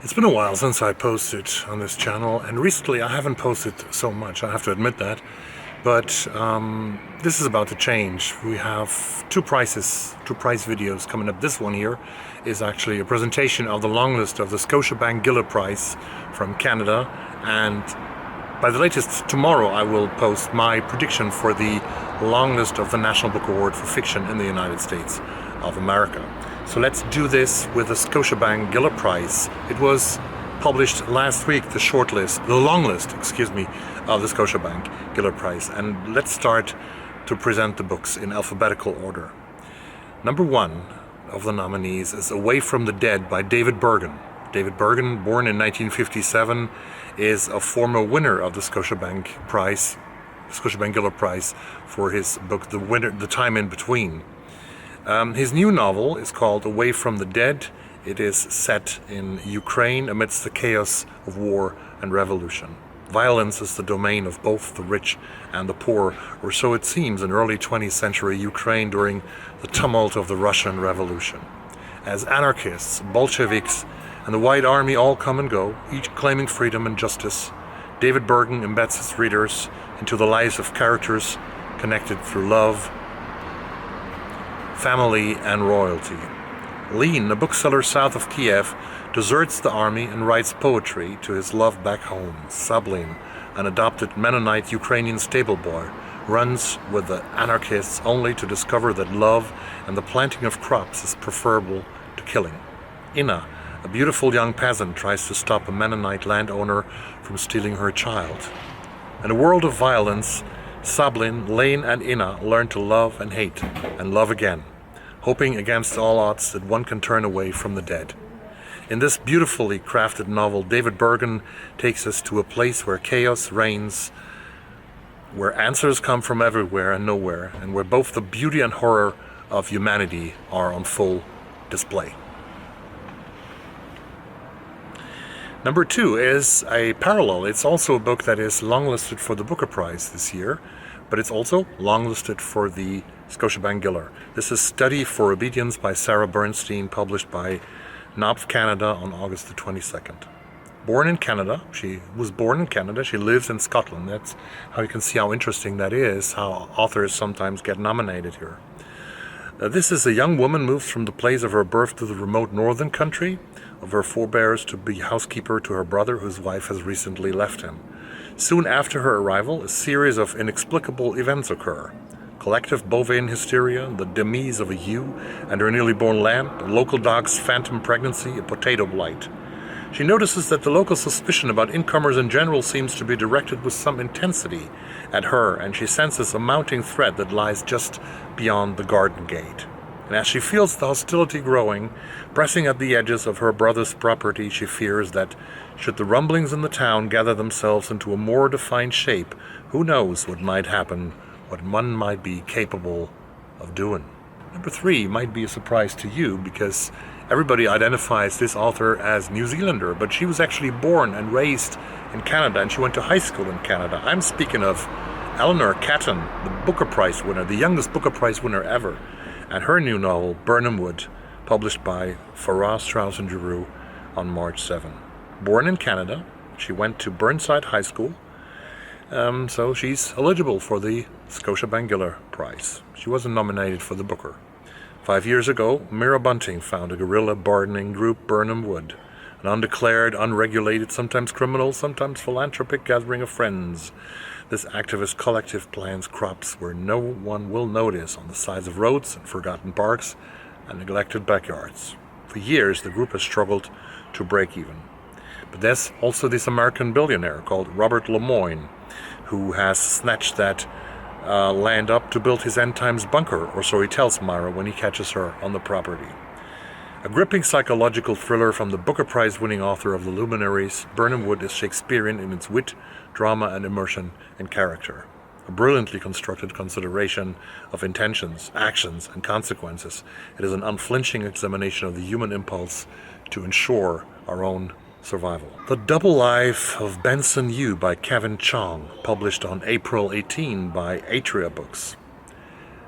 It's been a while since I posted on this channel, and recently I haven't posted so much, I have to admit that. But this is about to change. We have two price videos coming up. This one here is actually a presentation of the long list of the Scotiabank Giller Prize from Canada, and by the latest tomorrow I will post my prediction for the long list of the National Book Award for Fiction in the United States of America. So let's do this with the Scotiabank Giller Prize. It was published last week, the long list, of the Scotiabank Giller Prize. And let's start to present the books in alphabetical order. Number one of the nominees is Away from the Dead by David Bergen. David Bergen, born in 1957, is a former winner of the Scotiabank Giller Prize for his book, The Time in Between. His new novel is called Away from the Dead. It is set in Ukraine amidst the chaos of war and revolution. Violence is the domain of both the rich and the poor, or so it seems in early 20th century Ukraine during the tumult of the Russian Revolution. As anarchists, Bolsheviks, and the White Army all come and go, each claiming freedom and justice, David Bergen embeds his readers into the lives of characters connected through love, family, and royalty. Lean, a bookseller south of Kiev, deserts the army and writes poetry to his love back home. Sablin, an adopted Mennonite Ukrainian stable boy, runs with the anarchists only to discover that love and the planting of crops is preferable to killing. Inna, a beautiful young peasant, tries to stop a Mennonite landowner from stealing her child. In a world of violence, Sablin, Lane, and Inna learn to love and hate, and love again, hoping against all odds that one can turn away from the dead. In this beautifully crafted novel, David Bergen takes us to a place where chaos reigns, where answers come from everywhere and nowhere, and where both the beauty and horror of humanity are on full display. Number two is a parallel. It's also a book that is longlisted for the Booker Prize this year, but it's also longlisted for the Scotiabank Giller. This is Study for Obedience by Sarah Bernstein, published by Knopf Canada on August the 22nd. She was born in Canada. She lives in Scotland. That's how you can see how interesting that is, how authors sometimes get nominated here. This is a young woman moves from the place of her birth to the remote northern country of her forebears to be housekeeper to her brother, whose wife has recently left him. Soon after her arrival, a series of inexplicable events occur. Collective bovine hysteria, the demise of a ewe and her newly born lamb, a local dog's phantom pregnancy, a potato blight. She notices that the local suspicion about incomers in general seems to be directed with some intensity at her, and she senses a mounting threat that lies just beyond the garden gate. And as she feels the hostility growing, pressing at the edges of her brother's property, she fears that, should the rumblings in the town gather themselves into a more defined shape, who knows what might happen, what one might be capable of doing. Number three might be a surprise to you, because everybody identifies this author as New Zealander, but she was actually born and raised in Canada, and she went to high school in Canada. I'm speaking of Eleanor Catton, the Booker Prize winner, the youngest Booker Prize winner ever, and her new novel, Burnham Wood, published by Farrar, Straus and Giroux on March 7. Born in Canada, she went to Burnside High School, so she's eligible for the Scotiabank Giller Prize. She wasn't nominated for the Booker. 5 years ago, Mira Bunting found a guerrilla gardening group, Burnham Wood, an undeclared, unregulated, sometimes criminal, sometimes philanthropic gathering of friends. This activist collective plants crops where no one will notice on the sides of roads and forgotten parks and neglected backyards. For years, the group has struggled to break even. But there's also this American billionaire called Robert Lemoyne, who has snatched that land up to build his end times bunker, or so he tells Myra when he catches her on the property. A gripping psychological thriller from the Booker Prize winning author of The Luminaries, Burnham Wood is Shakespearean in its wit, drama, and immersion in character. A brilliantly constructed consideration of intentions, actions, and consequences. It is an unflinching examination of the human impulse to ensure our own survival. The Double Life of Benson Yu by Kevin Chong, published on April 18 by Atria Books.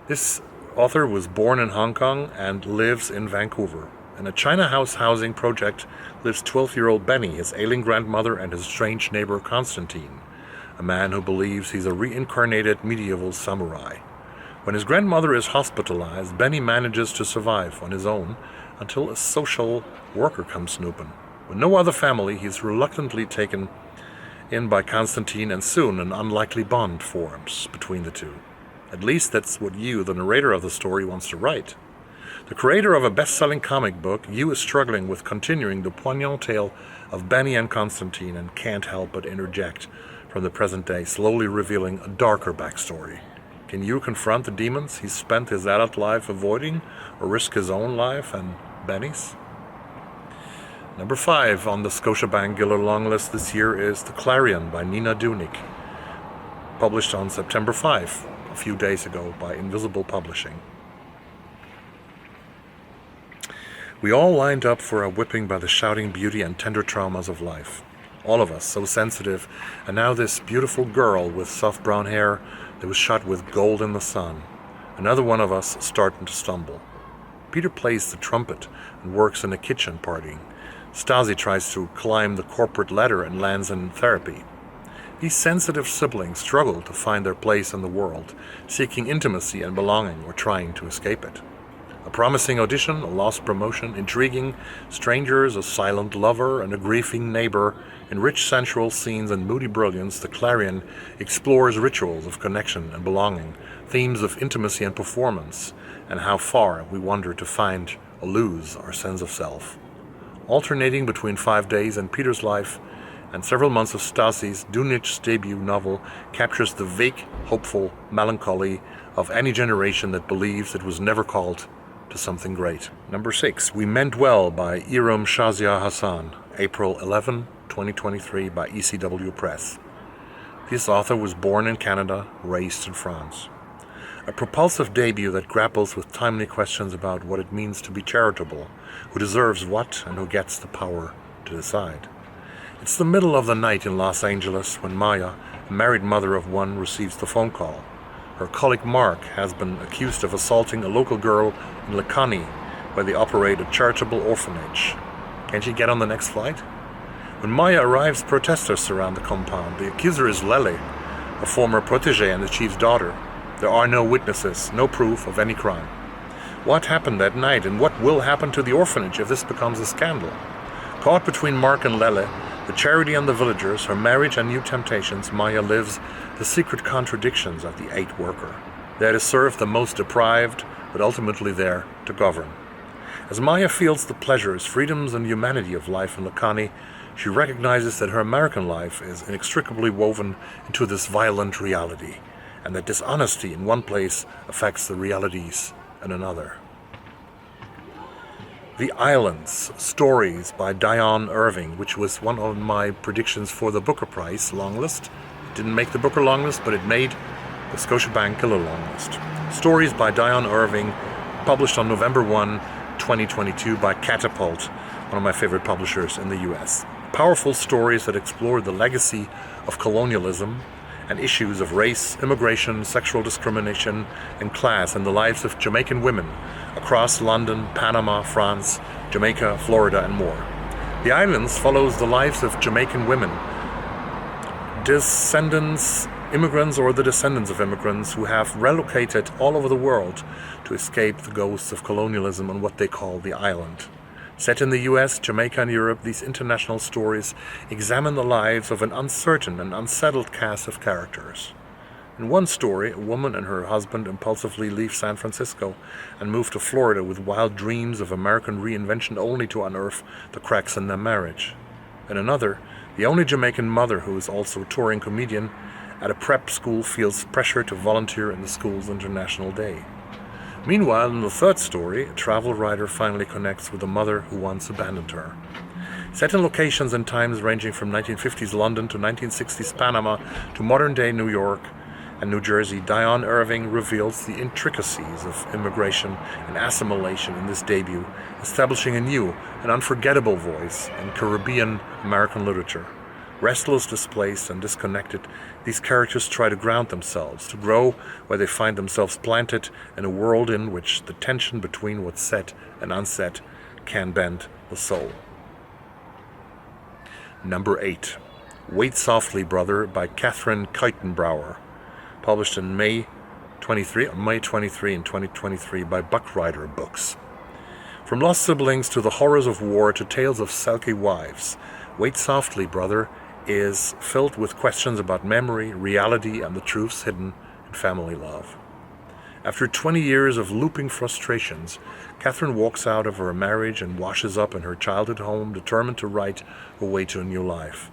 This author was born in Hong Kong and lives in Vancouver. In a China House housing project lives 12-year-old Benny, his ailing grandmother, and his strange neighbor Constantine, a man who believes he's a reincarnated medieval samurai. When his grandmother is hospitalized, Benny manages to survive on his own until a social worker comes snooping. With no other family, he's reluctantly taken in by Constantine, and soon an unlikely bond forms between the two. At least that's what you, the narrator of the story, wants to write. The creator of a best-selling comic book, you is struggling with continuing the poignant tale of Benny and Constantine and can't help but interject from the present day, slowly revealing a darker backstory. Can you confront the demons he's spent his adult life avoiding, or risk his own life and Benny's? Number 5 on the Scotiabank Giller long list this year is The Clarion by Nina Dunick, published on September 5, a few days ago, by Invisible Publishing. We all lined up for a whipping by the shouting beauty and tender traumas of life. All of us so sensitive, and now this beautiful girl with soft brown hair that was shot with gold in the sun. Another one of us starting to stumble. Peter plays the trumpet and works in a kitchen partying. Stasi tries to climb the corporate ladder and lands in therapy. These sensitive siblings struggle to find their place in the world, seeking intimacy and belonging or trying to escape it. A promising audition, a lost promotion, intriguing strangers, a silent lover, and a grieving neighbor. In rich sensual scenes and moody brilliance, The Clarion explores rituals of connection and belonging, themes of intimacy and performance, and how far we wander to find or lose our sense of self. Alternating between 5 days in Peter's life and several months of Stasi's, Dunwich's debut novel captures the vague, hopeful melancholy of any generation that believes it was never called to something great. Number 6, We Meant Well by Iram Shazia Hassan, April 11, 2023, by ECW Press. This author was born in Canada, raised in France. A propulsive debut that grapples with timely questions about what it means to be charitable, who deserves what, and who gets the power to decide. It's the middle of the night in Los Angeles when Maya, a married mother of one, receives the phone call. Her colleague Mark has been accused of assaulting a local girl in Lacani, where they operate a charitable orphanage. Can she get on the next flight? When Maya arrives, protesters surround the compound. The accuser is Lele, a former protege and the chief's daughter. There are no witnesses, no proof of any crime. What happened that night, and what will happen to the orphanage if this becomes a scandal? Caught between Mark and Lele, the charity and the villagers, her marriage and new temptations, Maya lives the secret contradictions of the aid worker. There to serve the most deprived, but ultimately there to govern. As Maya feels the pleasures, freedoms, and humanity of life in Lacani, she recognizes that her American life is inextricably woven into this violent reality, and that dishonesty in one place affects the realities in another. The Islands, Stories by Dion Irving, which was one of my predictions for the Booker Prize longlist. It didn't make the Booker longlist, but it made the Scotiabank Giller longlist. Stories by Dion Irving, published on November 1, 2022 by Catapult, one of my favorite publishers in the US. Powerful stories that explore the legacy of colonialism and issues of race, immigration, sexual discrimination, and class in the lives of Jamaican women across London, Panama, France, Jamaica, Florida, and more. The Islands follows the lives of Jamaican women, immigrants or the descendants of immigrants who have relocated all over the world to escape the ghosts of colonialism on what they call the island. Set in the US, Jamaica, and Europe, these international stories examine the lives of an uncertain and unsettled cast of characters. In one story, a woman and her husband impulsively leave San Francisco and move to Florida with wild dreams of American reinvention only to unearth the cracks in their marriage. In another, the only Jamaican mother who is also a touring comedian at a prep school feels pressure to volunteer in the school's International Day. Meanwhile, in the third story, a travel writer finally connects with a mother who once abandoned her. Set in locations and times ranging from 1950s London to 1960s Panama to modern-day New York and New Jersey, Dion Irving reveals the intricacies of immigration and assimilation in this debut, establishing a new and unforgettable voice in Caribbean American literature. Restless, displaced, and disconnected, these characters try to ground themselves, to grow where they find themselves planted in a world in which the tension between what's said and unsaid can bend the soul. Number 8, Wait Softly, Brother by Catherine Kuitenbrouwer, published in May 23 in 2023 by Buckrider Books. From lost siblings to the horrors of war to tales of sulky wives, Wait Softly, Brother is filled with questions about memory, reality, and the truths hidden in family love. After 20 years of looping frustrations, Catherine walks out of her marriage and washes up in her childhood home, determined to write her way to a new life.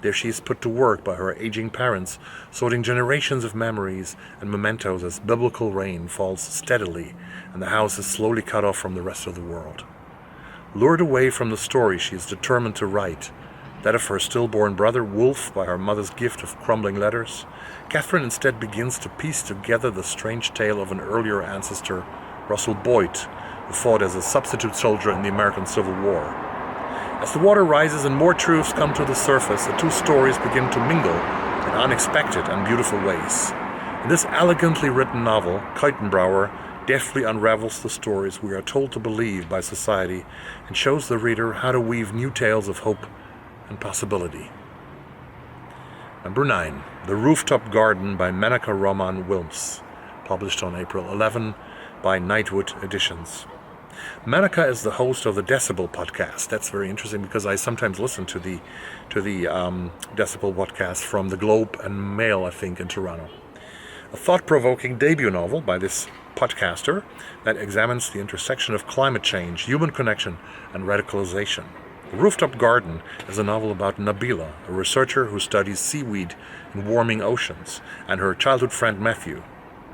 There she is put to work by her aging parents, sorting generations of memories and mementos as biblical rain falls steadily and the house is slowly cut off from the rest of the world. Lured away from the story she is determined to write, that of her stillborn brother Wolf by her mother's gift of crumbling letters, Catherine instead begins to piece together the strange tale of an earlier ancestor, Russell Boyd, who fought as a substitute soldier in the American Civil War. As the water rises and more truths come to the surface, the two stories begin to mingle in unexpected and beautiful ways. In this elegantly written novel, Kuitenbrouwer deftly unravels the stories we are told to believe by society and shows the reader how to weave new tales of hope and possibility. Number 9, The Rooftop Garden by Menaka Roman Wilms, published on April 11 by Nightwood Editions. Menaka is the host of the Decibel podcast. That's very interesting because I sometimes listen to the Decibel podcast from the Globe and Mail, I think, in Toronto. A thought-provoking debut novel by this podcaster that examines the intersection of climate change, human connection, and radicalization. The Rooftop Garden is a novel about Nabila, a researcher who studies seaweed in warming oceans, and her childhood friend Matthew.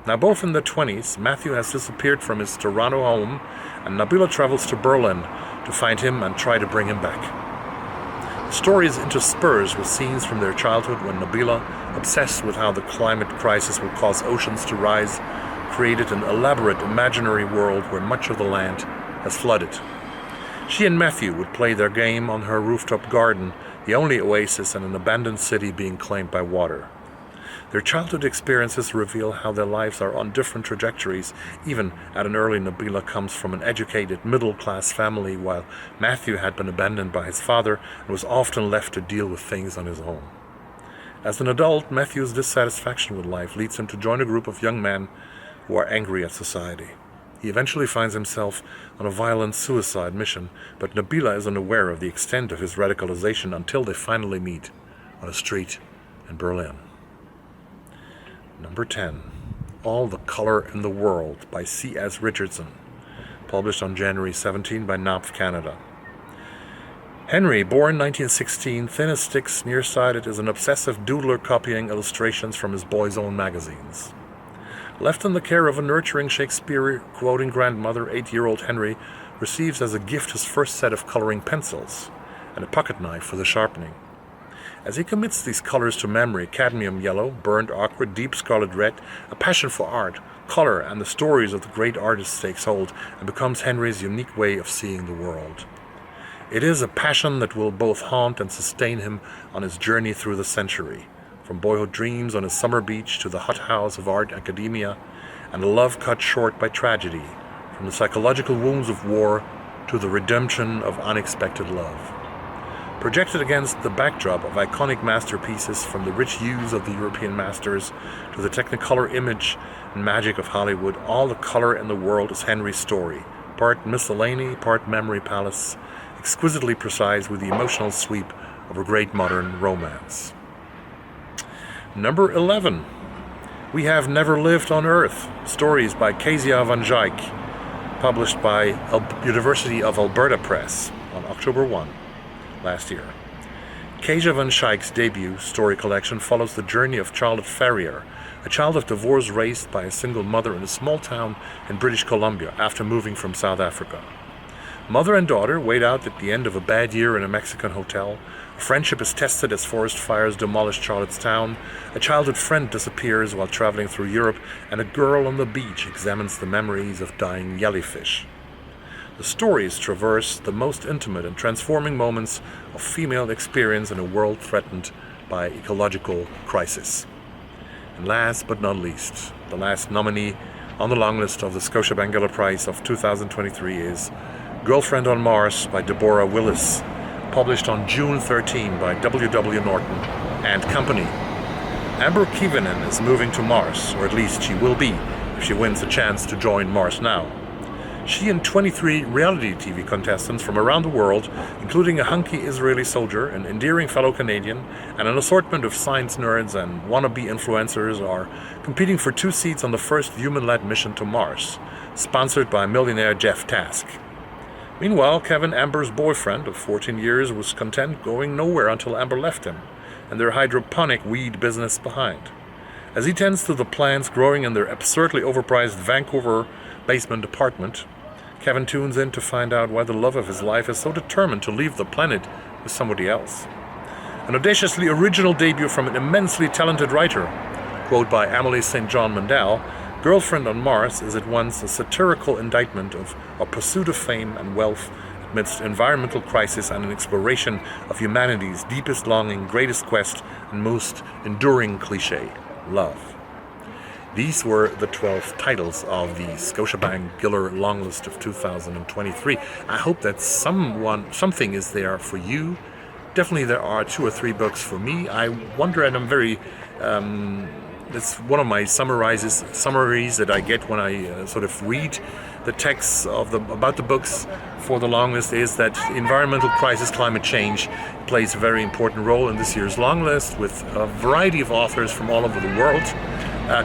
Now both in their 20s, Matthew has disappeared from his Toronto home, and Nabila travels to Berlin to find him and try to bring him back. The story is interspersed with scenes from their childhood when Nabila, obsessed with how the climate crisis will cause oceans to rise, created an elaborate imaginary world where much of the land has flooded. She and Matthew would play their game on her rooftop garden, the only oasis in an abandoned city being claimed by water. Their childhood experiences reveal how their lives are on different trajectories, even at an early Nabila comes from an educated, middle-class family, while Matthew had been abandoned by his father and was often left to deal with things on his own. As an adult, Matthew's dissatisfaction with life leads him to join a group of young men who are angry at society. He eventually finds himself on a violent suicide mission, but Nabila is unaware of the extent of his radicalization until they finally meet on a street in Berlin. Number 10, All the Color in the World by C.S. Richardson, published on January 17 by Knopf Canada. Henry, born 1916, thin as sticks, nearsighted, is an obsessive doodler copying illustrations from his boy's own magazines. Left in the care of a nurturing Shakespeare-quoting grandmother, 8-year-old Henry receives as a gift his first set of coloring pencils and a pocket knife for the sharpening. As he commits these colors to memory, cadmium yellow, burnt ochre, deep scarlet red, a passion for art, color, and the stories of the great artists takes hold and becomes Henry's unique way of seeing the world. It is a passion that will both haunt and sustain him on his journey through the century. From boyhood dreams on a summer beach to the hothouse of art academia, and a love cut short by tragedy, from the psychological wounds of war to the redemption of unexpected love. Projected against the backdrop of iconic masterpieces, from the rich hues of the European masters to the technicolor image and magic of Hollywood, all the color in the world is Henry's story, part miscellany, part memory palace, exquisitely precise with the emotional sweep of a great modern romance. Number 11, We Have Never Lived on Earth, stories by Shazia van Dijk, published by University of Alberta Press on October 1 last year. Shazia van Dijk's debut story collection follows the journey of Charlotte Ferrier, a child of divorce raised by a single mother in a small town in British Columbia after moving from South Africa. Mother and daughter wait out at the end of a bad year in a Mexican hotel. A friendship is tested as forest fires demolish Charlotte's town. A childhood friend disappears while traveling through Europe, and a girl on the beach examines the memories of dying jellyfish. The stories traverse the most intimate and transforming moments of female experience in a world threatened by ecological crisis. And last but not least, the last nominee on the long list of the Scotiabank Giller Prize of 2023 is Girlfriend on Mars by Deborah Willis, published on June 13 by W.W. Norton and Company. Amber Kivinen is moving to Mars, or at least she will be if she wins a chance to join Mars Now. She and 23 reality TV contestants from around the world, including a hunky Israeli soldier, an endearing fellow Canadian, and an assortment of science nerds and wannabe influencers, are competing for 2 seats on the first human-led mission to Mars, sponsored by millionaire Jeff Task. Meanwhile, Kevin, Amber's boyfriend of 14 years, was content going nowhere until Amber left him, and their hydroponic weed business behind. As he tends to the plants growing in their absurdly overpriced Vancouver basement apartment, Kevin tunes in to find out why the love of his life is so determined to leave the planet with somebody else. An audaciously original debut from an immensely talented writer. Quote by Emily St. John Mandel, Girlfriend on Mars is at once a satirical indictment of our pursuit of fame and wealth amidst environmental crisis and an exploration of humanity's deepest longing, greatest quest, and most enduring cliche, love. These were the 12 titles of the Scotiabank Giller Longlist of 2023. I hope that something is there for you. Definitely there are 2 or 3 books for me. I wonder, and I'm very... it's one of my summaries that I get when I sort of read the texts about the books for the long list, is that environmental crisis, climate change plays a very important role in this year's long list, with a variety of authors from all over the world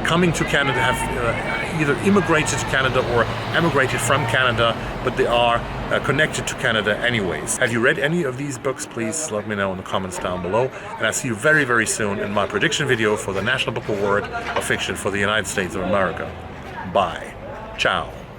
coming to Canada, have either immigrated to Canada or emigrated from Canada, but they are connected to Canada anyways. Have you read any of these books? Please let me know in the comments down below, and I'll see you very, very soon in my prediction video for the National Book Award of Fiction for the United States of America. Bye. Ciao.